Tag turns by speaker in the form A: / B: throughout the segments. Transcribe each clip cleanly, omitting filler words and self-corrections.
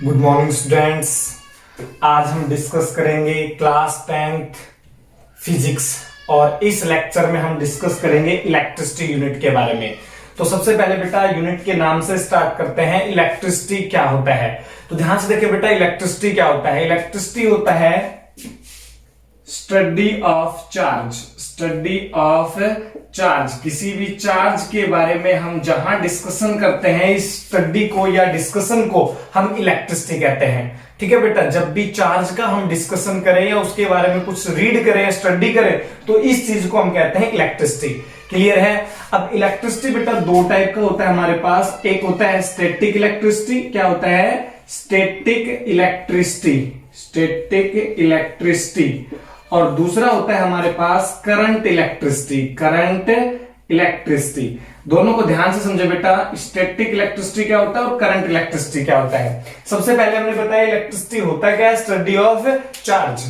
A: Good morning students. आज हम discuss करेंगे क्लास 10th फिजिक्स और इस लेक्चर में हम डिस्कस करेंगे इलेक्ट्रिसिटी यूनिट के बारे में। तो सबसे पहले बेटा यूनिट के नाम से स्टार्ट करते हैं। इलेक्ट्रिसिटी क्या होता है? तो ध्यान से देखिए बेटा, इलेक्ट्रिसिटी क्या होता है? इलेक्ट्रिसिटी होता है study of charge. Study of charge, किसी भी चार्ज के बारे में हम जहां डिस्कशन करते हैं, इस स्टडी को या डिस्कशन को हम इलेक्ट्रिसिटी कहते हैं। ठीक है बेटा, जब भी चार्ज का हम डिस्कशन करें या उसके बारे में कुछ रीड करें, स्टडी करें, तो इस चीज को हम कहते हैं इलेक्ट्रिसिटी। क्लियर है? अब इलेक्ट्रिसिटी बेटा दो टाइप का होता है हमारे पास। एक होता है स्टैटिक इलेक्ट्रिसिटी। क्या होता है? Static electricity. Static electricity. और दूसरा होता है हमारे पास करंट इलेक्ट्रिसिटी। Current electricity. दोनों को ध्यान से समझो बेटा, स्टैटिक इलेक्ट्रिसिटी क्या होता है और करंट इलेक्ट्रिसिटी क्या होता है। सबसे पहले हमने बताया इलेक्ट्रिसिटी होता क्या है, स्टडी ऑफ चार्ज।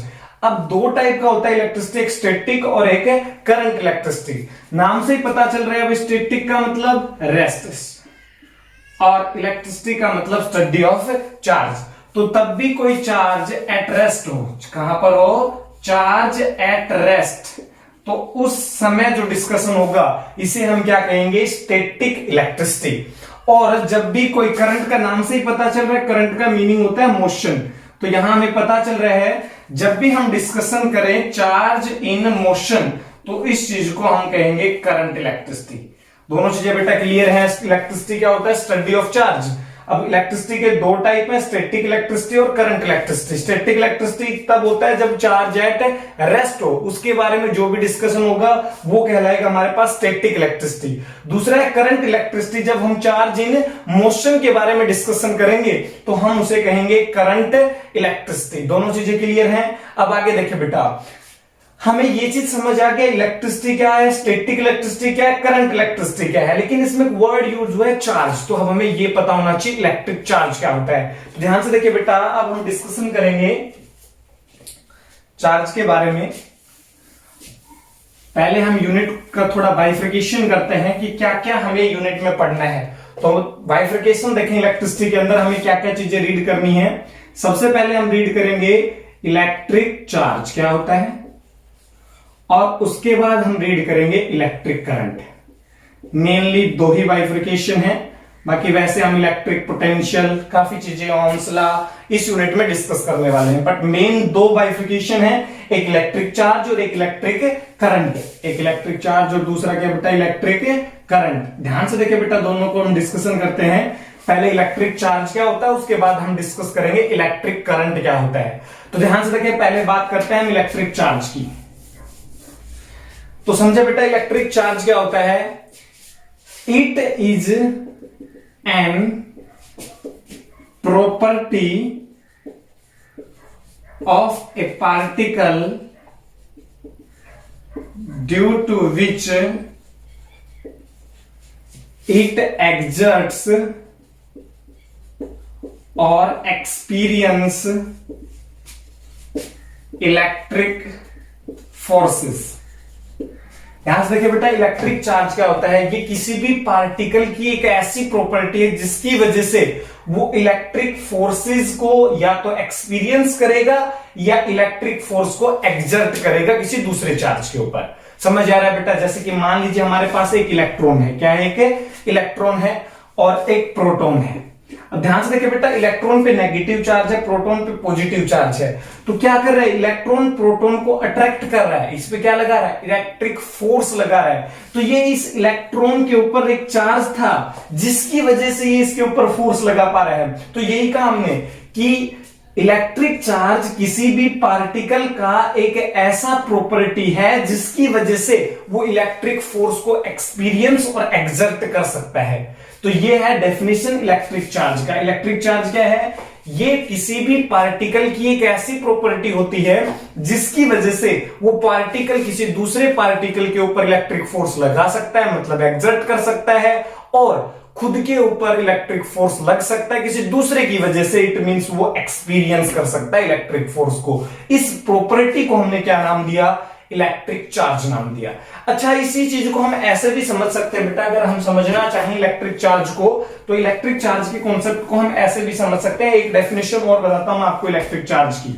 A: अब दो टाइप का होता है इलेक्ट्रिसिटी, एक स्टैटिक और एक करंट इलेक्ट्रिसिटी। नाम से ही पता चल रहा है, अब स्टैटिक का मतलब रेस्ट और इलेक्ट्रिसिटी का मतलब स्टडी ऑफ चार्ज। तो तब भी कोई चार्ज एट रेस्ट हो, कहां पर हो? चार्ज एट रेस्ट, तो उस समय जो डिस्कशन होगा इसे हम क्या कहेंगे? Static electricity. और जब भी कोई करंट का, नाम से ही पता चल रहा है, करंट का मीनिंग होता है मोशन। तो यहां हमें पता चल रहा है जब भी हम डिस्कशन करें चार्ज इन मोशन, तो इस चीज को हम कहेंगे करंट इलेक्ट्रिसिटी। दोनों चीजें बेटा क्लियर है? इलेक्ट्रिसिटी क्या होता है? Study of charge. अब इलेक्ट्रिसिटी के दो टाइप है, स्टैटिक इलेक्ट्रिसिटी और करंट इलेक्ट्रिसिटी। स्टैटिक इलेक्ट्रिसिटी तब होता है जब चार्ज एट रेस्ट हो, उसके बारे में जो भी डिस्कशन होगा वो कहलाएगा हमारे पास स्टैटिक इलेक्ट्रिसिटी। दूसरा है करंट इलेक्ट्रिसिटी, जब हम चार्ज इन मोशन के बारे में डिस्कशन करेंगे तो हम उसे कहेंगे करंट इलेक्ट्रिसिटी। दोनों चीजें क्लियर हैं? अब आगे देखिए बेटा, हमें ये चीज समझ आ गया इलेक्ट्रिसिटी क्या है, स्टैटिक इलेक्ट्रिसिटी क्या है, करंट इलेक्ट्रिसिटी क्या है, लेकिन इसमें एक वर्ड यूज हुआ है चार्ज। तो अब हमें ये पता होना चाहिए इलेक्ट्रिक चार्ज क्या होता है। तो ध्यान से देखिए बेटा, अब हम डिस्कशन करेंगे चार्ज के बारे में। पहले हम यूनिट का थोड़ा बाइफिकेशन करते हैं कि क्या क्या हमें यूनिट में पढ़ना है। तो बाइफिकेशन देखें, इलेक्ट्रिसिटी के अंदर हमें क्या क्या चीजें रीड करनी है। सबसे पहले हम रीड करेंगे इलेक्ट्रिक चार्ज क्या होता है, और उसके बाद हम रीड करेंगे इलेक्ट्रिक करंट। मेनली दो ही बाइफिकेशन है, बाकी वैसे हम इलेक्ट्रिक पोटेंशियल, काफी चीजें, ओम्स लॉ इस यूनिट में डिस्कस करने वाले हैं। बट मेन दो बाइफिकेशन है, एक इलेक्ट्रिक चार्ज और एक इलेक्ट्रिक करंट। एक इलेक्ट्रिक चार्ज और दूसरा क्या बेटा? Electric current. ध्यान से देखिए बेटा, दोनों को हम डिस्कशन करते हैं। पहले इलेक्ट्रिक चार्ज क्या होता है, उसके बाद हम डिस्कस करेंगे इलेक्ट्रिक करंट क्या होता है। तो ध्यान से देखिए, पहले बात करते हैं हम इलेक्ट्रिक चार्ज की। तो समझे बेटा इलेक्ट्रिक चार्ज क्या होता है? It is an property of a particle due to which it exerts और एक्सपीरियंस इलेक्ट्रिक फोर्सेस। यहां से देखिए बेटा, इलेक्ट्रिक चार्ज क्या होता है? ये किसी भी पार्टिकल की एक ऐसी प्रॉपर्टी है जिसकी वजह से वो इलेक्ट्रिक फोर्सेस को या तो एक्सपीरियंस करेगा या इलेक्ट्रिक फोर्स को एक्सर्ट करेगा किसी दूसरे चार्ज के ऊपर। समझ आ रहा है बेटा? जैसे कि मान लीजिए हमारे पास एक इलेक्ट्रॉन है। क्या है? एक इलेक्ट्रॉन है और एक प्रोटॉन है। अब ध्यान से देखिए बेटा, इलेक्ट्रॉन पे नेगेटिव चार्ज है, प्रोटॉन पे पॉजिटिव चार्ज है। तो क्या कर रहा है? इलेक्ट्रॉन प्रोटॉन को अट्रैक्ट कर रहा है। इस पे क्या लगा रहा है? इलेक्ट्रिक फोर्स लगा रहा है। तो ये इस इलेक्ट्रॉन के ऊपर एक चार्ज था जिसकी वजह से ये इसके ऊपर फोर्स लगा पा रहा है। तो यही कहा हमने कि इलेक्ट्रिक चार्ज किसी भी पार्टिकल का एक ऐसा प्रॉपर्टी है जिसकी वजह से वो इलेक्ट्रिक फोर्स को एक्सपीरियंस और एक्सर्ट कर सकता है। तो ये है डेफिनेशन इलेक्ट्रिक चार्ज का। इलेक्ट्रिक चार्ज क्या है? ये किसी भी पार्टिकल की एक ऐसी प्रॉपर्टी होती है जिसकी वजह से वो पार्टिकल किसी दूसरे पार्टिकल के ऊपर इलेक्ट्रिक फोर्स लगा सकता है, मतलब एक्सर्ट कर सकता है, और खुद के ऊपर इलेक्ट्रिक फोर्स लग सकता है किसी दूसरे की वजह से। इट मींस वो एक्सपीरियंस कर सकता है इलेक्ट्रिक फोर्स को। इस प्रॉपर्टी को हमने क्या नाम दिया? इलेक्ट्रिक चार्ज नाम दिया। अच्छा, इसी चीज को हम ऐसे भी समझ सकते हैं बेटा, अगर हम समझना चाहें इलेक्ट्रिक चार्ज को, तो इलेक्ट्रिक चार्ज के कॉन्सेप्ट को हम ऐसे भी समझ सकते हैं। एक डेफिनेशन और बताता हूं आपको इलेक्ट्रिक चार्ज की।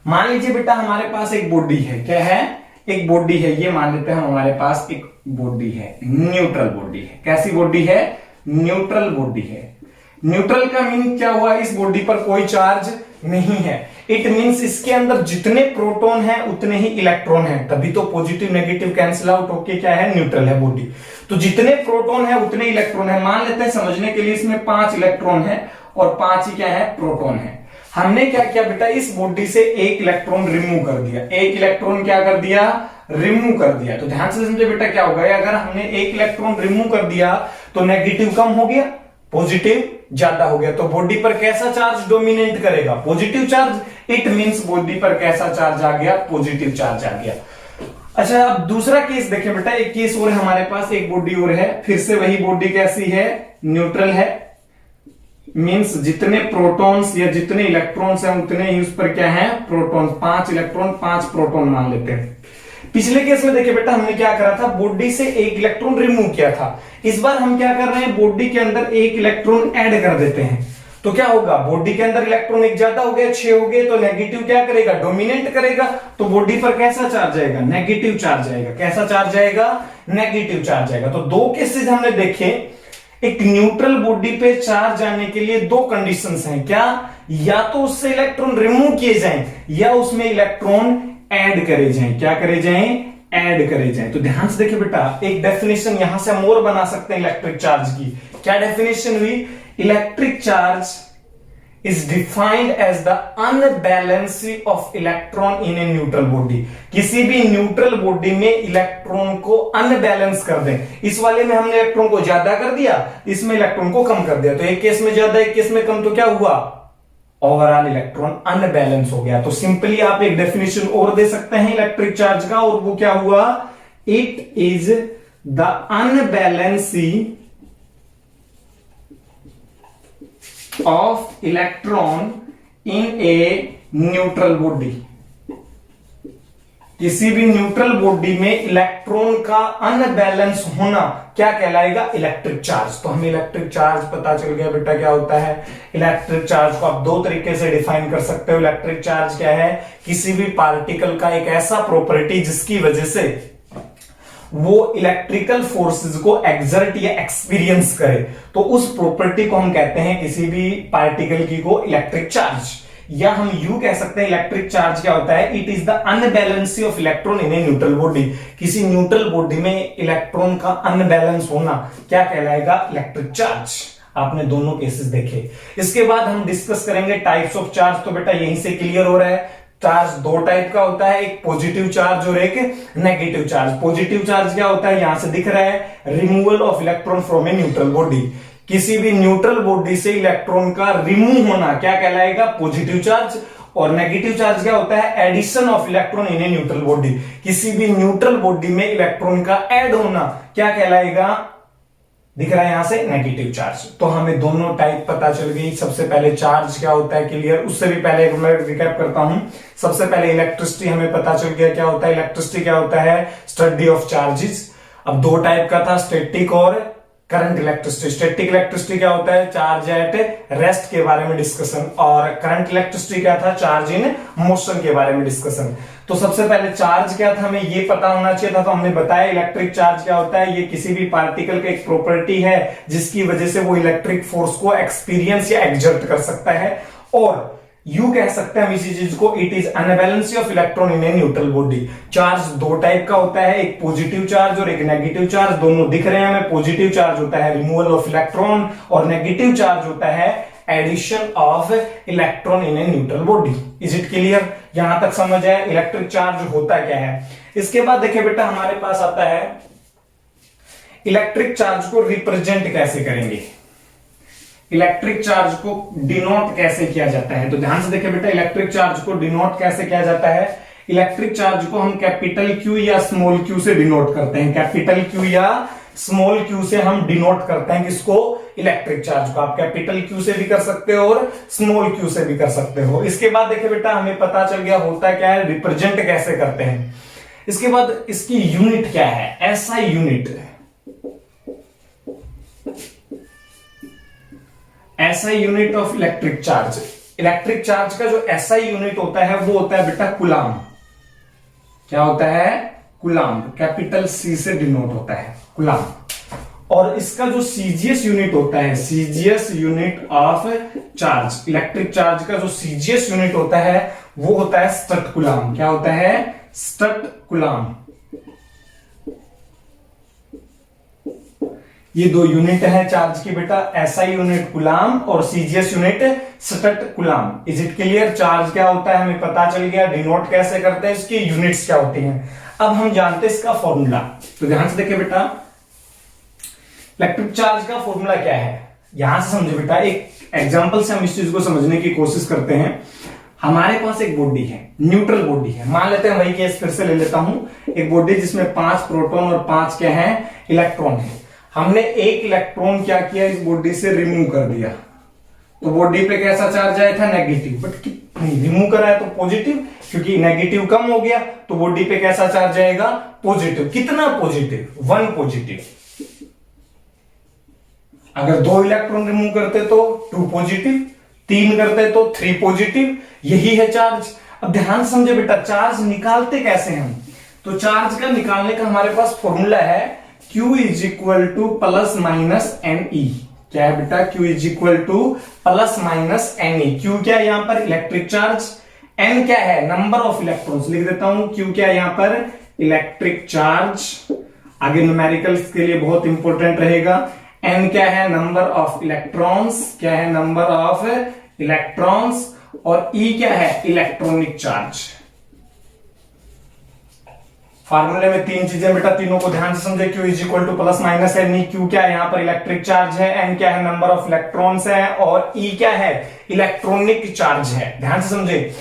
A: मान लीजिए बेटा हमारे पास एक बॉडी है, क्या है, एक बॉडी है, ये मान लेते हैं हमारे पास एक बॉडी है, न्यूट्रल बॉडी है। कैसी बॉडी है? न्यूट्रल बॉडी है। न्यूट्रल का मीन क्या हुआ? इस बॉडी पर कोई चार्ज नहीं है। इट मींस इसके अंदर जितने प्रोटॉन है उतने ही इलेक्ट्रॉन है, तभी तो पॉजिटिव नेगेटिव कैंसिल आउट होके क्या है, न्यूट्रल है बॉडी। तो जितने प्रोटॉन है उतने इलेक्ट्रॉन है। मान लेते हैं समझने के लिए इसमें 5 इलेक्ट्रॉन है और 5 ही क्या है, प्रोटॉन है। हमने क्या किया बेटा, इस बॉडी से एक इलेक्ट्रॉन रिमूव कर दिया। एक इलेक्ट्रॉन क्या कर दिया, रिमूव कर दिया। तो ध्यान से समझे बेटा क्या होगा, अगर हमने एक इलेक्ट्रॉन रिमूव कर दिया तो नेगेटिव कम हो गया, पॉजिटिव ज्यादा हो गया। तो बॉडी पर कैसा चार्ज डोमिनेट करेगा, positive charge. It means body पर कैसा चार्ज आ गया, पॉजिटिव चार्ज आ गया। अच्छा, अब दूसरा केस देखें बेटा, एक केस और है हमारे पास, एक बॉडी और है, फिर से वही बॉडी कैसी है, न्यूट्रल है। मींस जितने प्रोटॉन्स या जितने इलेक्ट्रॉन्स हैं उतने ही उस पर क्या है, प्रोटॉन। 5 इलेक्ट्रॉन 5 प्रोटॉन मान लेते हैं। पिछले केस में देखिए बेटा हमने क्या करा था, बॉडी से एक इलेक्ट्रॉन रिमूव किया था। इस बार हम क्या कर रहे हैं, बॉडी के अंदर एक इलेक्ट्रॉन ऐड कर देते हैं। तो क्या होगा, बॉडी के अंदर इलेक्ट्रॉन एक ज्यादा हो गया, 6 हो गए, तो नेगेटिव क्या करेगा, डोमिनेट करेगा। तो बॉडी पर कैसा चार्ज आएगा, नेगेटिव चार्ज आएगा। कैसा चार्ज आएगा, नेगेटिव चार्ज आएगा। तो 2 केसेस हमने देखे। एक न्यूट्रल बॉडी पे चार्ज आने के लिए 2 कंडीशंस हैं, क्या, या तो उससे इलेक्ट्रॉन रिमूव किए जाएं या उसमें इलेक्ट्रॉन ऐड करे जाएं। क्या करे जाएं, ऐड करे जाएं। तो ध्यान से देखिए बेटा, एक डेफिनेशन यहां से हम और बना सकते हैं इलेक्ट्रिक चार्ज की। क्या डेफिनेशन हुई, electric charge is defined as the unbalance of electron in a neutral body। किसी भी न्यूट्रल बॉडी में इलेक्ट्रॉन को अनबैलेंस कर दें। इस वाले में हमने इलेक्ट्रॉन को ज्यादा कर दिया, इसमें इलेक्ट्रॉन को कम कर दिया। तो एक केस में ज्यादा एक केस में कम, तो क्या हुआ, ओवरऑल इलेक्ट्रॉन अनबैलेंस हो गया। तो सिंपली आप एक डेफिनेशन और दे सकते हैं इलेक्ट्रिक चार्ज का, और वो क्या हुआ, it is the unbalancy of electron in a neutral body। किसी भी न्यूट्रल बॉडी में इलेक्ट्रॉन का अनबैलेंस होना क्या कहलाएगा, इलेक्ट्रिक चार्ज। तो हमें इलेक्ट्रिक चार्ज पता चल गया बेटा क्या होता है। इलेक्ट्रिक चार्ज को आप 2 तरीके से डिफाइन कर सकते हो। इलेक्ट्रिक चार्ज क्या है, किसी भी पार्टिकल का एक ऐसा प्रॉपर्टी जिसकी वजह से वो इलेक्ट्रिकल फोर्सेस को एक्सर्ट या एक्सपीरियंस करे, तो उस प्रॉपर्टी को हम कहते हैं किसी भी पार्टिकल की को इलेक्ट्रिक चार्ज। या हम यू कह सकते हैं इलेक्ट्रिक चार्ज क्या होता है, it is the unbalancy of electron in a neutral body. किसी न्यूट्रल बॉडी में इलेक्ट्रॉन का अनबैलेंस होना क्या कहलाएगा, इलेक्ट्रिक चार्ज। आपने दोनों केसेस देखे। इसके बाद हम डिस्कस करेंगे टाइप्स ऑफ चार्ज। तो बेटा यहीं से क्लियर हो रहा है, चार्ज 2 टाइप का होता है, एक पॉजिटिव चार्ज और एक नेगेटिव चार्ज। पॉजिटिव चार्ज क्या होता है, यहां से दिख रहा है, removal of electron from a neutral body. किसी भी न्यूट्रल बॉडी से इलेक्ट्रॉन का रिमूव होना क्या कहलाएगा, पॉजिटिव चार्ज। और नेगेटिव चार्ज क्या होता है, addition of electron in a neutral body. किसी भी न्यूट्रल बॉडी में इलेक्ट्रॉन का ऐड होना क्या कहलाएगा, दिख रहा है यहां से, नेगेटिव चार्ज। तो हमें दोनों टाइप पता चल गई। सबसे पहले चार्ज क्या होता है क्लियर, उससे भी पहले एक मैं रिकैप करता हूं। सबसे पहले इलेक्ट्रिसिटी हमें पता चल गया क्या होता है। इलेक्ट्रिसिटी क्या होता है, स्टडी ऑफ चार्जेस। अब 2 टाइप का था, स्टैटिक और करंट इलेक्ट्रिसिटी। स्टैटिक इलेक्ट्रिसिटी क्या होता है, चार्ज एट रेस्ट के बारे में डिस्कशन। और करंट इलेक्ट्रिसिटी क्या था, चार्ज इन मोशन के बारे में डिस्कशन। तो सबसे पहले चार्ज क्या था, हमें ये पता होना चाहिए था। तो हमने बताया इलेक्ट्रिक चार्ज क्या होता है, ये किसी भी पार्टिकल का एक प्रॉपर्टी है जिसकी वजह से वो इलेक्ट्रिक फोर्स को एक्सपीरियंस या एक्सर्ट कर सकता है। और यू कह सकते हैं हम इसी चीज को, it is unbalancy of electron in a neutral body. Charge 2 type का होता है, एक पॉजिटिव चार्ज और एक नेगेटिव चार्ज। दोनों दिख रहे हैं हमें। पॉजिटिव चार्ज होता है रिमूवल ऑफ इलेक्ट्रॉन और नेगेटिव चार्ज होता है addition of electron in a neutral body. Is it clear, यहां तक समझ आया इलेक्ट्रिक चार्ज होता क्या है। इसके बाद देखिए बेटा हमारे पास आता है इलेक्ट्रिक चार्ज को रिप्रेजेंट कैसे करेंगे, इलेक्ट्रिक चार्ज को डिनोट कैसे किया जाता है। तो ध्यान से देखिए बेटा, इलेक्ट्रिक चार्ज को डिनोट कैसे किया जाता है। इलेक्ट्रिक चार्ज को हम कैपिटल क्यू या स्मॉल क्यू से डिनोट करते हैं। कैपिटल क्यू या स्मॉल क्यू से हम डिनोट करते हैं किसको, इलेक्ट्रिक चार्ज को आप कैपिटल क्यू से भी कर सकते हो और स्मॉल क्यू से भी कर सकते हो। इसके बाद देखिए बेटा हमें पता चल गया होता क्या है, रिप्रेजेंट कैसे करते हैं। इसके बाद इसकी यूनिट क्या है, SI unit. SI unit of electric charge, electric charge का जो एसआई यूनिट होता है वो होता है बेटा कूलाम। क्या होता है, कूलाम, कैपिटल सी से डिनोट होता है कूलाम। और इसका जो सीजीएस यूनिट होता है, CGS unit of charge, electric charge का जो सीजीएस यूनिट होता है वो होता है स्टट कूलाम। क्या होता है, स्टट कूलाम। ये दो यूनिट है चार्ज की बेटा, एसआई यूनिट कूलाम और CGS unit statcoulomb. Is it clear? Charge क्या होता है हमें पता चल गया, डिनोट कैसे करते हैं, इसकी यूनिट्स क्या होती हैं। अब हम जानते हैं इसका फॉर्मूला, तो ध्यान से देखिए बेटा इलेक्ट्रिक चार्ज का फॉर्मूला क्या है, यहां से समझे बेटा। एक एग्जांपल से हम इस चीज को समझने की कोशिश करते हैं। हमारे पास एक बॉडी है, न्यूट्रल बॉडी है, मान लेते हैं वही केस फिर से ले लेता हूं। एक बॉडी जिसमें 5 प्रोटॉन और 5 क्या है, इलेक्ट्रॉन है। हमने एक इलेक्ट्रॉन क्या किया, इस बॉडी से रिमूव कर दिया, तो बॉडी पे कैसा चार्ज आया था, नेगेटिव। बट रिमूव करा है तो पॉजिटिव, क्योंकि नेगेटिव कम हो गया तो बॉडी पे कैसा चार्ज आएगा, पॉजिटिव। कितना पॉजिटिव, 1 पॉजिटिव। अगर 2 इलेक्ट्रॉन रिमूव करते तो 2 पॉजिटिव, 3 करते तो 3 पॉजिटिव। यही है चार्ज। अब ध्यान समझे बेटा, चार्ज निकालते कैसे हम, तो चार्ज का निकालने का हमारे पास फॉर्मूला है Q is equal to plus minus n e. क्या है बेटा, Q is equal to plus minus n e. Q क्या है यहां पर, इलेक्ट्रिक चार्ज। N क्या है, नंबर ऑफ इलेक्ट्रॉन्स, लिख देता हूं। Q क्या है यहां पर, इलेक्ट्रिक चार्ज। आगे न्यूमेरिकल्स के लिए बहुत इंपॉर्टेंट रहेगा। N क्या है, नंबर ऑफ इलेक्ट्रॉन्स। क्या है, नंबर ऑफ इलेक्ट्रॉन्स। और E क्या है, इलेक्ट्रॉनिक चार्ज। फार्मूले में 3 चीजें बेटा, तीनों को ध्यान से समझे। Q is equal to plus minus n e. Q क्या है यहां पर, इलेक्ट्रिक चार्ज है। N क्या है, नंबर ऑफ इलेक्ट्रॉन्स है। और E क्या है, इलेक्ट्रॉनिक चार्ज है। ध्यान से समझे,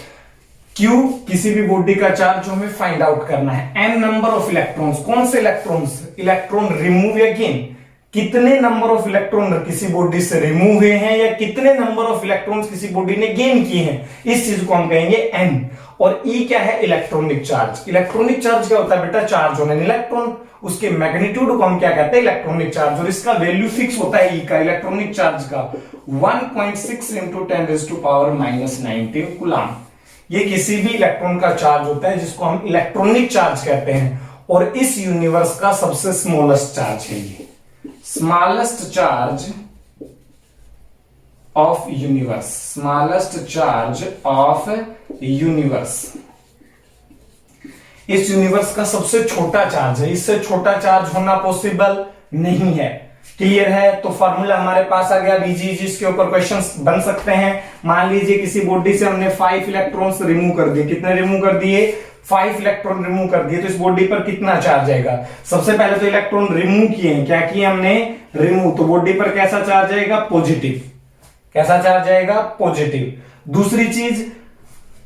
A: Q किसी भी बॉडी का चार्ज हमें फाइंड आउट करना है। N नंबर ऑफ इलेक्ट्रॉन्स, कौन से इलेक्ट्रॉन्स, इलेक्ट्रॉन रिमूव या गेन। कितने नंबर ऑफ इलेक्ट्रॉन किसी बॉडी से रिमूव हुए हैं या कितने नंबर ऑफ इलेक्ट्रॉन्स किसी बॉडी ने गेन किए हैं, इस चीज को हम कहेंगे N। और E क्या है, इलेक्ट्रॉनिक चार्ज। इलेक्ट्रॉनिक चार्ज क्या होता है बेटा, चार्ज होने इलेक्ट्रॉन, उसके मैग्नीट्यूड को हम क्या कहते हैं, इलेक्ट्रॉनिक चार्ज। और इसका वैल्यू फिक्स होता है E का, इलेक्ट्रॉनिक चार्ज का 1.6 इंटू 10⁻⁻19 कूलाम। ये किसी भी इलेक्ट्रॉन का चार्ज होता है जिसको हम इलेक्ट्रॉनिक चार्ज कहते हैं। और इस यूनिवर्स का सबसे स्मॉलेस्ट चार्ज है ये, smallest charge of universe, smallest charge of universe. इस यूनिवर्स का सबसे छोटा चार्ज है, इससे छोटा चार्ज होना पॉसिबल नहीं है। क्लियर है? तो फॉर्मूला हमारे पास आ गया बीजी, जिसके ऊपर क्वेश्चंस बन सकते हैं। मान लीजिए किसी बॉडी से हमने 5 इलेक्ट्रॉन्स रिमूव कर दिए। कितने रिमूव कर दिए, 5 इलेक्ट्रॉन रिमूव कर दिए। तो इस बॉडी पर कितना चार्ज आएगा, सबसे पहले तो इलेक्ट्रॉन रिमूव किए हैं। क्या किए हमने, रिमूव, तो बॉडी पर कैसा चार्ज आएगा, पॉजिटिव। कैसा चार्ज आएगा, पॉजिटिव। दूसरी चीज,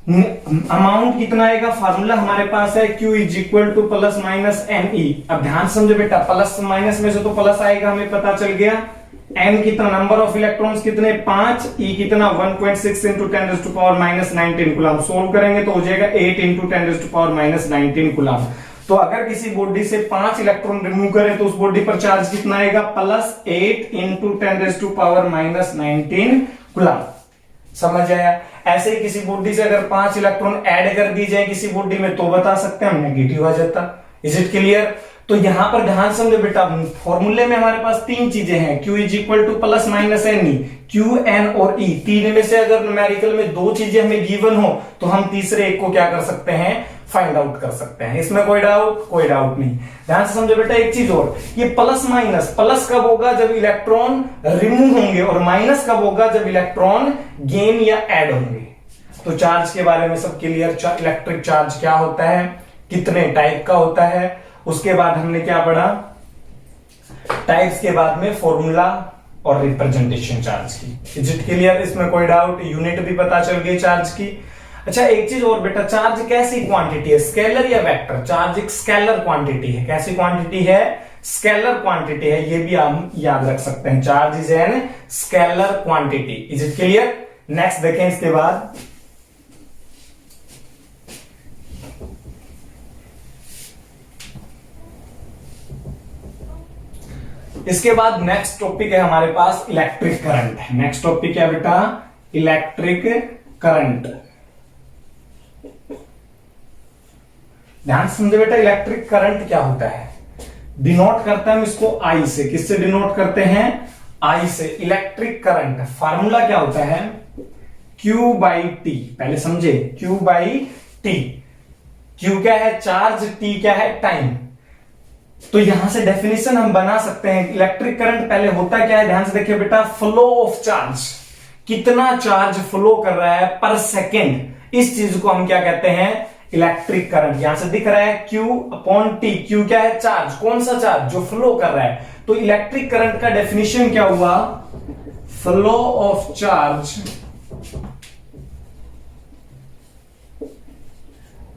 A: अमाउंट कितना आएगा, फार्मूला हमारे पास है Q is equal to plus minus n e. अब ध्यान समझे बेटा, प्लस माइनस में से तो प्लस आएगा, हमें पता चल गया। N कितना, नंबर ऑफ इलेक्ट्रॉन्स कितने, 5। E कितना, 1.6 इंटू 10⁻⁻19 कूलाम। सोल्व करेंगे तो हो जाएगा 8 इंटू 10⁻⁻19 कूलाम। तो अगर किसी बॉडी से 5 इलेक्ट्रॉन रिमूव करें तो उस बॉडी पर चार्ज कितना आएगा, प्लस 8 इंटू 10⁻⁻19 कूलाम। समझ आया? ऐसे ही किसी बॉडी से अगर 5 इलेक्ट्रॉन ऐड कर दी जाए किसी बॉडी में, तो बता सकते हैं हम नेगेटिव आ जाता। Is it clear? तो यहां पर ध्यान समझो बेटा, फॉर्मूले में हमारे पास 3 चीजें हैं, Q is equal to plus minus n e. Q, N और E, 3 में से अगर न्यूमेरिकल में 2 चीजें हमें गिवन हो तो हम तीसरे एक को क्या कर सकते हैं, फाइंड आउट कर सकते हैं। इसमें कोई डाउट नहीं। ध्यान से समझो बेटा एक चीज और, ये प्लस माइनस, प्लस कब होगा जब इलेक्ट्रॉन रिमूव होंगे, और माइनस कब होगा जब इलेक्ट्रॉन गेन या ऐड होंगे। तो चार्ज के बारे में सब क्लियर। इलेक्ट्रिक चार्ज क्या होता है, कितने टाइप का होता है, उसके बाद हमने क्या पढ़ा, टाइप्स के बाद में फॉर्मूला और रिप्रेजेंटेशन चार्ज की। Is it clear? इसमें कोई डाउट? यूनिट भी पता चल गई चार्ज की। अच्छा एक चीज और बेटा, चार्ज कैसी क्वांटिटी है, स्केलर या वेक्टर? चार्ज एक स्केलर क्वांटिटी है। कैसी क्वांटिटी है, स्केलर क्वांटिटी है, ये भी हम याद रख सकते हैं। Charge is an scalar quantity. Is it clear? Next देखें इसके बाद, इसके बाद नेक्स्ट टॉपिक है हमारे पास इलेक्ट्रिक करंट। नेक्स्ट टॉपिक क्या बेटा? Electric current. ध्यान से समझे बेटा, इलेक्ट्रिक करंट क्या होता है? डिनोट करते हैं हम इसको आई से। किससे डिनोट करते हैं? आई से। इलेक्ट्रिक करंट फार्मूला क्या होता है? Q by T. पहले समझे, Q बाई टी। Q क्या है? चार्ज। T क्या है? टाइम। तो यहां से डेफिनेशन हम बना सकते हैं। इलेक्ट्रिक करंट पहले होता क्या है? ध्यान से देखिए बेटा, फ्लो ऑफ चार्ज। कितना चार्ज फ्लो कर रहा है पर सेकेंड, इस चीज को हम क्या कहते हैं? Electric current. यहां से दिख रहा है Q अपॉन T। Q क्या है? चार्ज। कौन सा चार्ज? जो फ्लो कर रहा है। तो इलेक्ट्रिक करंट का डेफिनेशन क्या हुआ? Flow of charge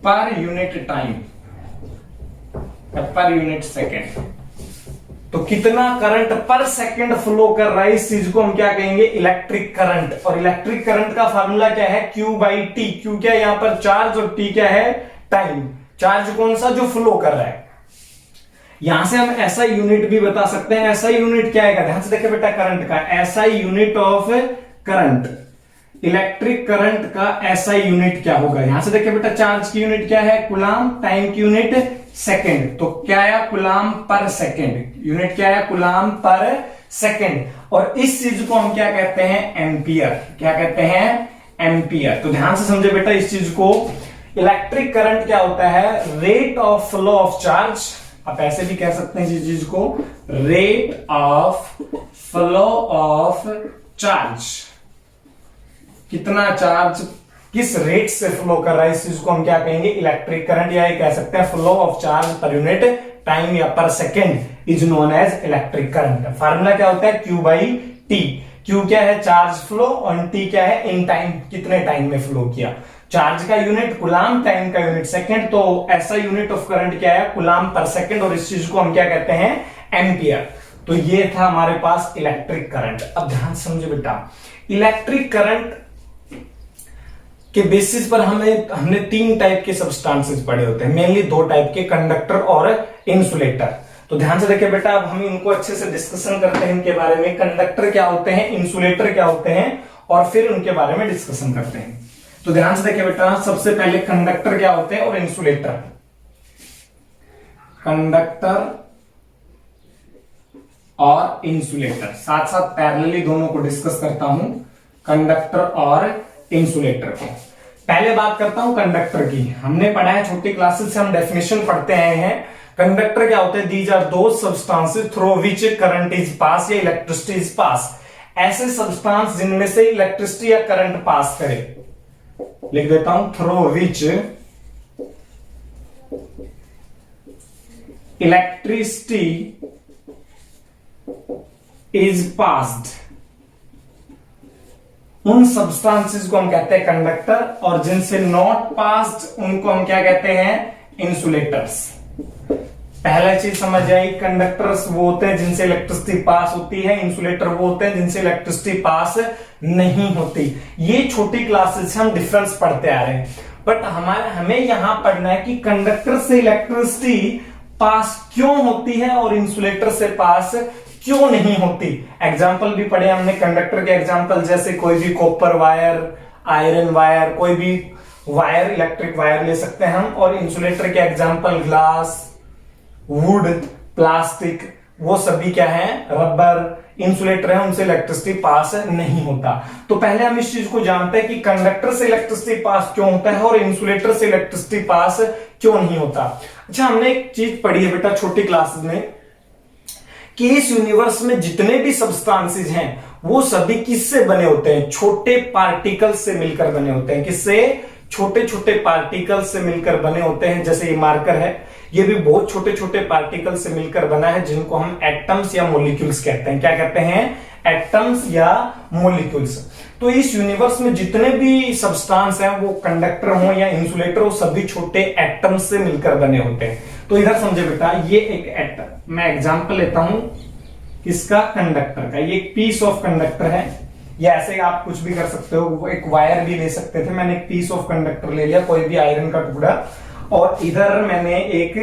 A: per unit time, per unit second. तो कितना करंट पर सेकेंड फ्लो कर रहा है, इस चीज को हम क्या कहेंगे? Electric current. और इलेक्ट्रिक करंट का फार्मूला क्या है? Q by T. Q क्या है यहां पर? चार्ज। और T क्या है? टाइम। चार्ज कौन सा? जो फ्लो कर रहा है। यहां से हम ऐसा यूनिट भी बता सकते हैं। ऐसा यूनिट क्या है? ध्यान से देखिए बेटा, करंट का ऐसा unit of current. Electric current का ऐसा यूनिट क्या होगा? यहां से देखिए बेटा, चार्ज की यूनिट क्या है? कूलाम। टाइम की यूनिट सेकेंड। तो क्या है? कूलाम पर सेकेंड। यूनिट क्या है? कूलाम पर सेकेंड। और इस चीज को हम क्या कहते हैं? एम्पियर। क्या कहते हैं? एम्पियर। तो ध्यान से समझे बेटा इस चीज को। इलेक्ट्रिक करंट क्या होता है? Rate of flow of charge. आप ऐसे भी कह सकते हैं इस चीज को, rate of flow of charge. कितना चार्ज किस रेट से फ्लो कर रहा है, इस चीज को हम क्या कहेंगे? Electric current. या कह सकते हैं flow of charge per unit time या per second is known as electric current. Formula क्या होता है? Q by T. Q क्या है? Charge flow. और T क्या है? इन टाइम, कितने टाइम में फ्लो किया। चार्ज का यूनिट कूलाम, टाइम का यूनिट सेकेंड। तो ऐसा यूनिट ऑफ करंट क्या है? कूलाम पर सेकेंड। और इस चीज को हम क्या कहते हैं? एम्पियर। तो ये था हमारे पास इलेक्ट्रिक करंट। अब ध्यान समझे बेटा, इलेक्ट्रिक करंट के बेसिस पर हमने 3 टाइप के सब्सटेंसेस पढ़े होते हैं। मेनली 2 टाइप के, कंडक्टर और इंसुलेटर। तो ध्यान से देखिए बेटा, अब हम इनको अच्छे से डिस्कशन करते हैं इनके बारे में। कंडक्टर क्या होते हैं, इंसुलेटर क्या होते हैं, और फिर उनके बारे में डिस्कशन करते हैं। तो ध्यान से देखिए बेटा, सबसे पहले कंडक्टर क्या होते हैं और इंसुलेटर। कंडक्टर और इंसुलेटर, साथ साथ पैरेलली दोनों को डिस्कस करता हूं, कंडक्टर और इंसुलेटर को। पहले बात करता हूं कंडक्टर की। हमने पढ़ा है छोटी क्लासेस से, हम डेफिनेशन पढ़ते आए हैं। कंडक्टर क्या होते हैं? दीज आर दो substances through which current is pass या इलेक्ट्रिसिटी इज पास। ऐसे सब्सटेंस जिनमें से इलेक्ट्रिसिटी या करंट पास करे। लिख देता हूं, through which electricity is passed, उन सब्सटेंसेस को हम कहते हैं कंडक्टर। और जिनसे नॉट पास्ड उनको हम क्या कहते हैं? इंसुलेटर्स। पहला चीज समझ आई, कंडक्टर्स वो होते हैं जिनसे इलेक्ट्रिसिटी पास होती है, इंसुलेटर वो होते हैं जिनसे इलेक्ट्रिसिटी पास नहीं होती। ये छोटी क्लासेस से हम डिफरेंस पढ़ते आ रहे हैं, बट हमें यहां पढ़ना है कि कंडक्टर से इलेक्ट्रिसिटी पास क्यों होती है और इंसुलेटर से पास क्यों नहीं होती। एग्जाम्पल भी पढ़े हमने कंडक्टर के एग्जाम्पल, जैसे कोई भी कॉपर वायर, आयरन वायर, कोई भी वायर, इलेक्ट्रिक वायर ले सकते हैं हम। और इंसुलेटर के एग्जाम्पल ग्लास, वुड, प्लास्टिक, वो सभी क्या है? रबर। इंसुलेटर है, उनसे इलेक्ट्रिसिटी पास नहीं होता। तो पहले हम इस चीज को जानते हैं कि कंडक्टर से इलेक्ट्रिसिटी पास क्यों होता है और इंसुलेटर से इलेक्ट्रिसिटी पास क्यों नहीं होता। अच्छा, हमने एक चीज पढ़ी है बेटा छोटी क्लासेस में कि इस यूनिवर्स में जितने भी सब्सटेंसेस हैं वो सभी किससे बने होते हैं? छोटे पार्टिकल से मिलकर बने होते हैं। किससे? छोटे छोटे पार्टिकल से मिलकर बने होते हैं। जैसे ये मार्कर है, ये भी बहुत छोटे छोटे पार्टिकल से मिलकर बना है, जिनको हम एटम्स या मोलिक्यूल्स कहते हैं। क्या कहते हैं? एटम्स या मोलिक्यूल्स। तो इस यूनिवर्स में जितने भी सब्सटेंस हैं, वो कंडक्टर हो या इंसुलेटर हो, सभी छोटे एटम्स से मिलकर बने होते हैं। तो इधर समझे बेटा, ये एक एटम, मैं एग्जांपल लेता हूं किसका, कंडक्टर का। ये एक पीस ऑफ कंडक्टर है, या ऐसे आप कुछ भी कर सकते हो, वो एक वायर भी ले सकते थे। मैंने एक पीस ऑफ कंडक्टर ले लिया, कोई भी आयरन का टुकड़ा, और इधर मैंने एक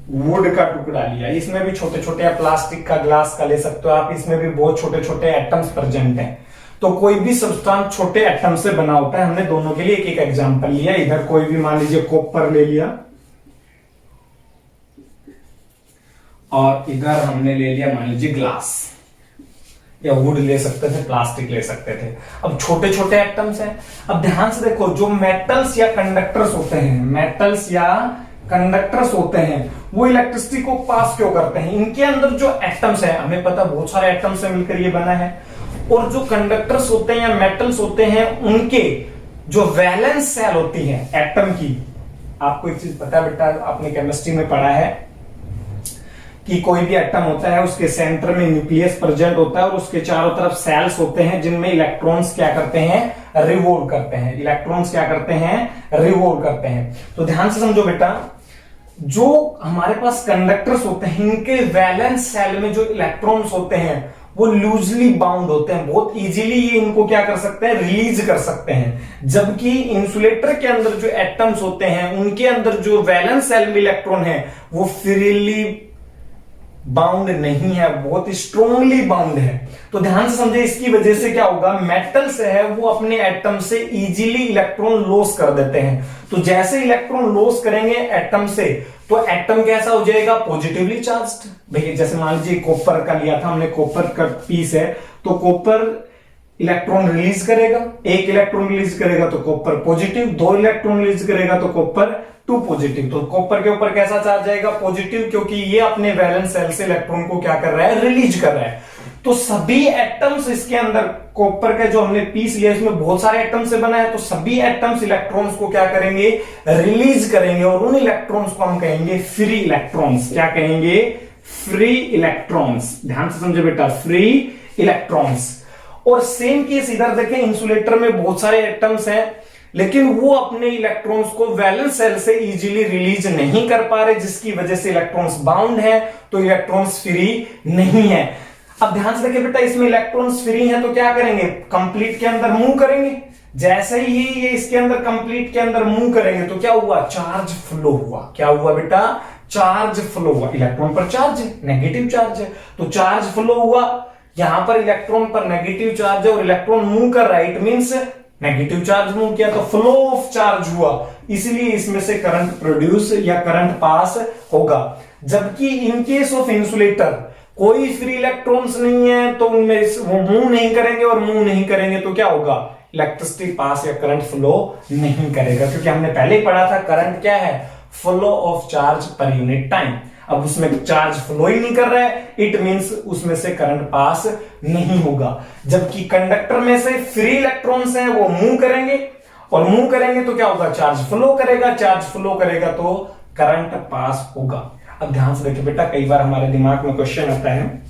A: वुड का टुकड़ा लिया। इसमें भी छोटे छोटे, प्लास्टिक का, ग्लास का ले सकते हो आप, इसमें भी बहुत छोटे छोटे एटम्स प्रेजेंट हैं। तो कोई भी सब्सटेंस छोटे एटम से बना होता है। हमने दोनों के लिए एक एक एग्जांपल लिया। इधर कोई भी मान लीजिए कॉपर ले लिया, और इधर हमने ले लिया मान लीजिए ग्लास, या वुड ले सकते थे, प्लास्टिक ले सकते थे। अब छोटे छोटे एटम्स हैं। अब ध्यान से देखो, जो मेटल्स या कंडक्टर्स होते हैं, मेटल्स या कंडक्टर्स होते हैं, वो इलेक्ट्रिसिटी को पास क्यों करते हैं? इनके अंदर जो एटम्स है, हमें पता बहुत सारे एटम्स से मिलकर ये बना है, और जो कंडक्टर्स होते हैं या मेटल्स होते हैं, उनके जो वैलेंस सेल होती है एटम की, आपको एक चीज पता है बेटा, आपने केमिस्ट्री में पढ़ा है कि कोई भी एटम होता है, उसके सेंटर में न्यूक्लियस प्रेजेंट होता है, और उसके चारों तरफ सेल्स होते हैं जिनमें इलेक्ट्रॉन्स क्या करते हैं, रिवॉल्व करते हैं। इलेक्ट्रॉन्स क्या करते हैं, रिवॉल्व करते हैं। तो ध्यान से समझो बेटा, जो हमारे पास कंडक्टर्स होते हैं, इनके वैलेंस सेल में जो इलेक्ट्रॉन्स होते हैं वो लूजली बाउंड होते हैं, बहुत इजीली ये इनको क्या कर सकते हैं, रिलीज कर सकते हैं। जबकि इंसुलेटर के अंदर जो एटम्स होते हैं, उनके अंदर जो वैलेंस सेल में इलेक्ट्रॉन है वो फ्रीली बाउंड नहीं है, बहुत स्ट्रोंगली बाउंड है। तो ध्यान से समझे, इसकी वजह से क्या होगा, मेटल से है वो अपने एटम से इजीली इलेक्ट्रॉन लॉस कर देते हैं। तो जैसे इलेक्ट्रॉन लॉस करेंगे एटम से, तो एटम कैसा हो जाएगा, पॉजिटिवली चार्ज्ड। भैया जैसे मान लीजिए कॉपर का लिया था हमने, कॉपर का पीस है, तो कॉपर इलेक्ट्रॉन रिलीज करेगा, एक इलेक्ट्रॉन रिलीज करेगा तो कॉपर पॉजिटिव, दो इलेक्ट्रॉन रिलीज करेगा तो कॉपर 2 पॉजिटिव। तो कॉपर के ऊपर कैसा चार्ज आएगा, पॉजिटिव, क्योंकि ये अपने वैलेंस सेल से इलेक्ट्रॉन को क्या कर रहा है, रिलीज कर रहा है। तो सभी एटम्स इसके अंदर, कॉपर का जो हमने पीस लिया इसमें बहुत सारे एटम से बना है, तो सभी एटम्स इलेक्ट्रॉन्स को क्या करेंगे, रिलीज करेंगे, और उन इलेक्ट्रॉन्स को हम कहेंगे फ्री इलेक्ट्रॉन्स। क्या कहेंगे, फ्री इलेक्ट्रॉन्स। ध्यान से समझे बेटा, फ्री इलेक्ट्रॉन्स। और सेम केस इधर देखें, इंसुलेटर में बहुत सारे एटम्स हैं, लेकिन वो अपने इलेक्ट्रॉन्स को वैलेंस सेल से इजीली रिलीज नहीं कर पा रहे, जिसकी वजह से इलेक्ट्रॉन्स बाउंड है, तो इलेक्ट्रॉन्स फ्री नहीं है। अब ध्यान से देखिए बेटा, इसमें इलेक्ट्रॉन्स फ्री हैं तो क्या करेंगे, कंप्लीट के अंदर मूव करेंगे। जैसे ही ये इसके अंदर कंप्लीट के अंदर मूव करेंगे तो क्या हुआ, चार्ज फ्लो हुआ। क्या हुआ बेटा, चार्ज फ्लो हुआ। इलेक्ट्रॉन पर चार्ज है, नेगेटिव चार्ज है, तो चार्ज फ्लो हुआ। यहां पर इलेक्ट्रॉन पर नेगेटिव चार्ज है और इलेक्ट्रॉन मूव कर रहा है, it means negative charge move किया तो फ्लो ऑफ चार्ज हुआ, इसलिए इसमें से करंट प्रोड्यूस या करंट पास होगा। जबकि इन केस ऑफ इंसुलेटर कोई फ्री इलेक्ट्रॉन्स नहीं है, तो उनमें वो मूव नहीं करेंगे, और मूव नहीं करेंगे तो क्या होगा, इलेक्ट्रिसिटी पास या करंट फ्लो नहीं करेगा। क्योंकि हमने पहले ही पढ़ा था करंट क्या है, flow of charge per unit time. अब उसमें चार्ज फ्लो ही नहीं कर रहा है, इट मींस उसमें से करंट पास नहीं होगा। जबकि कंडक्टर में से फ्री इलेक्ट्रॉन्स हैं, वो मूव करेंगे, और मूव करेंगे तो क्या होगा, चार्ज फ्लो करेगा, चार्ज फ्लो करेगा तो करंट पास होगा। अब ध्यान से देखिए बेटा, कई बार हमारे दिमाग में क्वेश्चन आता है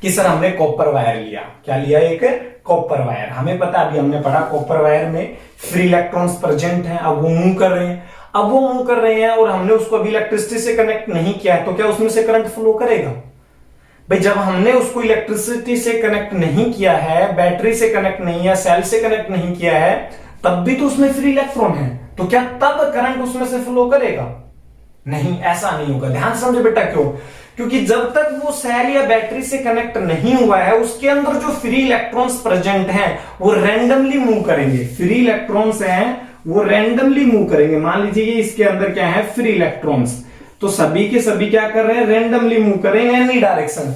A: कि सर हमने कॉपर वायर लिया, क्या लिया, एक कॉपर वायर। हमें पता, अभी हमने पढ़ा कॉपर वायर में फ्री इलेक्ट्रॉन्स प्रेजेंट हैं, अब वो मूव कर रहे हैं। अब वो मूव कर रहे हैं और हमने उसको अभी इलेक्ट्रिसिटी से कनेक्ट नहीं किया है, तो क्या उसमें से करंट फ्लो करेगा? भाई जब हमने उसको इलेक्ट्रिसिटी से कनेक्ट नहीं किया है, बैटरी से कनेक्ट नहीं है, सेल से कनेक्ट नहीं किया है, तब भी तो उसमें फ्री इलेक्ट्रॉन है, तो क्या तब करंट उसमें से फ्लो करेगा? नहीं, ऐसा नहीं होगा। ध्यान समझो बेटा, क्यों? क्योंकि जब तक वो सेल या बैटरी से कनेक्ट नहीं हुआ है, उसके अंदर जो फ्री इलेक्ट्रॉन्स प्रेजेंट हैं वो रैंडमली मूव करेंगे। फ्री इलेक्ट्रॉन्स हैं वो रैंडमली मूव करेंगे। मान लीजिए ये इसके अंदर क्या है, फ्री इलेक्ट्रॉन्स, तो सभी के सभी क्या कर रहे हैं, रैंडमली मूव करेंगे एनी डायरेक्शन,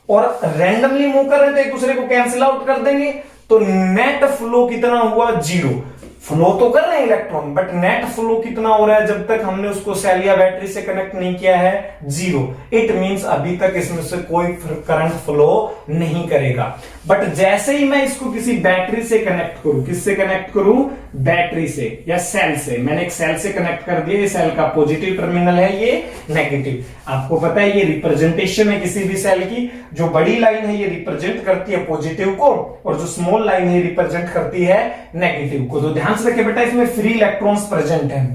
A: और रैंडमली मूव कर रहे हैं तो एक दूसरे को कैंसिल आउट कर देंगे, तो नेट फ्लो कितना हुआ, 0। फ्लो तो कर रहे हैं इलेक्ट्रॉन, बट नेट फ्लो कितना हो रहा है, जब तक हमने उसको सेल या बैटरी से कनेक्ट नहीं किया है, 0। इट मींस अभी तक इसमें से कोई करंट फ्लो नहीं करेगा। बट जैसे ही मैं इसको किसी बैटरी से कनेक्ट करूं, किससे कनेक्ट करूं, बैटरी से या सेल से। मैंने एक सेल से कनेक्ट कर दिया, ये सेल का पॉजिटिव टर्मिनल है, ये नेगेटिव। आपको पता है ये रिप्रेजेंटेशन है किसी भी सेल की, जो बड़ी लाइन है ये रिप्रेजेंट करती है पॉजिटिव को, और जो स्मॉल लाइन है रिप्रेजेंट करती है नेगेटिव को। तो ध्यान से रखिए बेटा, इसमें फ्री इलेक्ट्रॉन्स प्रेजेंट है।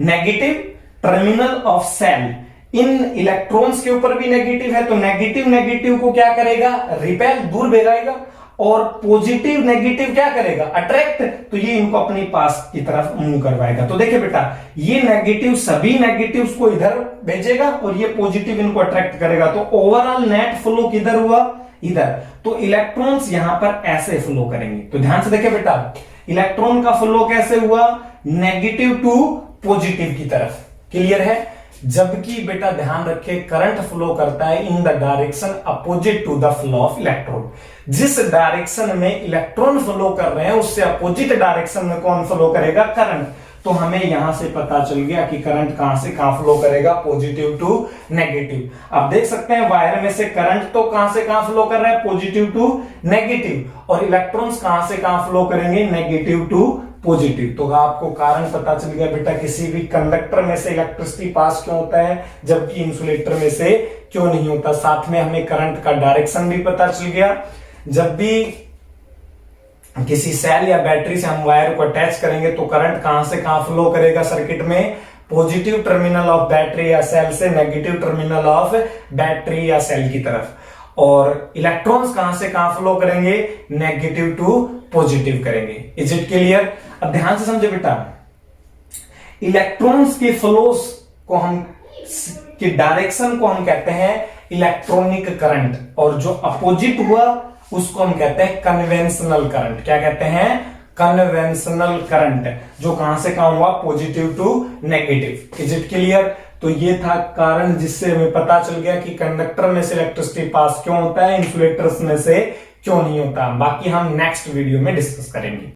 A: नेगेटिव टर्मिनल ऑफ सेल इन इलेक्ट्रॉन्स के ऊपर भी नेगेटिव है, तो नेगेटिव नेगेटिव को क्या करेगा, रिपेल, दूर भेजाएगा, और पॉजिटिव नेगेटिव क्या करेगा, अट्रैक्ट, तो ये इनको अपनी पास की तरफ मूव करवाएगा। तो देखिए बेटा, ये नेगेटिव सभी नेगेटिव्स को इधर भेजेगा और ये पॉजिटिव इनको अट्रैक्ट करेगा, तो ओवरऑल नेट फ्लो किधर हुआ, इधर। तो इलेक्ट्रॉन्स यहां पर ऐसे फ्लो करेंगे। तो ध्यान से देखिए बेटा, इलेक्ट्रॉन का फ्लो कैसे हुआ, नेगेटिव टू पॉजिटिव की तरफ, क्लियर है। जबकि बेटा ध्यान रखे, करंट फ्लो करता है in the direction opposite to the flow of electron. जिस डायरेक्शन में इलेक्ट्रॉन फ्लो कर रहे हैं उससे अपोजिट डायरेक्शन में कौन फ्लो करेगा, करंट। तो हमें यहां से पता चल गया कि करंट कहां से कहां फ्लो करेगा, पॉजिटिव टू नेगेटिव। अब देख सकते हैं वायर में से करंट तो कहां से कहां फ्लो कर रहा है, पॉजिटिव टू नेगेटिव, और इलेक्ट्रॉन्स कहां से कहां फ्लो करेंगे, नेगेटिव टू पॉजिटिव। तो आपको कारण पता चल गया बेटा, किसी भी कंडक्टर में से इलेक्ट्रिसिटी पास क्यों होता है जबकि इंसुलेटर में से क्यों नहीं होता। साथ में हमें करंट का डायरेक्शन भी पता चल गया। जब भी किसी सेल या बैटरी से हम वायर को अटैच करेंगे तो करंट कहां से कहां फ्लो करेगा सर्किट में, पॉजिटिव टर्मिनल ऑफ बैटरी या सेल से नेगेटिव टर्मिनल ऑफ बैटरी या सेल की तरफ, और इलेक्ट्रॉन्स कहां से कहां फ्लो करेंगे, नेगेटिव टू पॉजिटिव करेंगे। Is it clear. अब ध्यान से समझे बेटा, इलेक्ट्रॉन्स के फ्लोस को हम की डायरेक्शन को हम कहते हैं इलेक्ट्रॉनिक करंट, और जो अपोजिट हुआ उसको हम कहते हैं कन्वेंशनल करंट। क्या कहते हैं, कन्वेंशनल करंट, जो कहां से कहां हुआ, positive to negative. Is it clear. तो ये था कारण जिससे हमें पता चल गया कि कंडक्टर में से इलेक्ट्रिसिटी पास क्यों होता है, इंसुलेटर्स में से क्यों नहीं होता। बाकी हम नेक्स्ट वीडियो में डिस्कस करेंगे।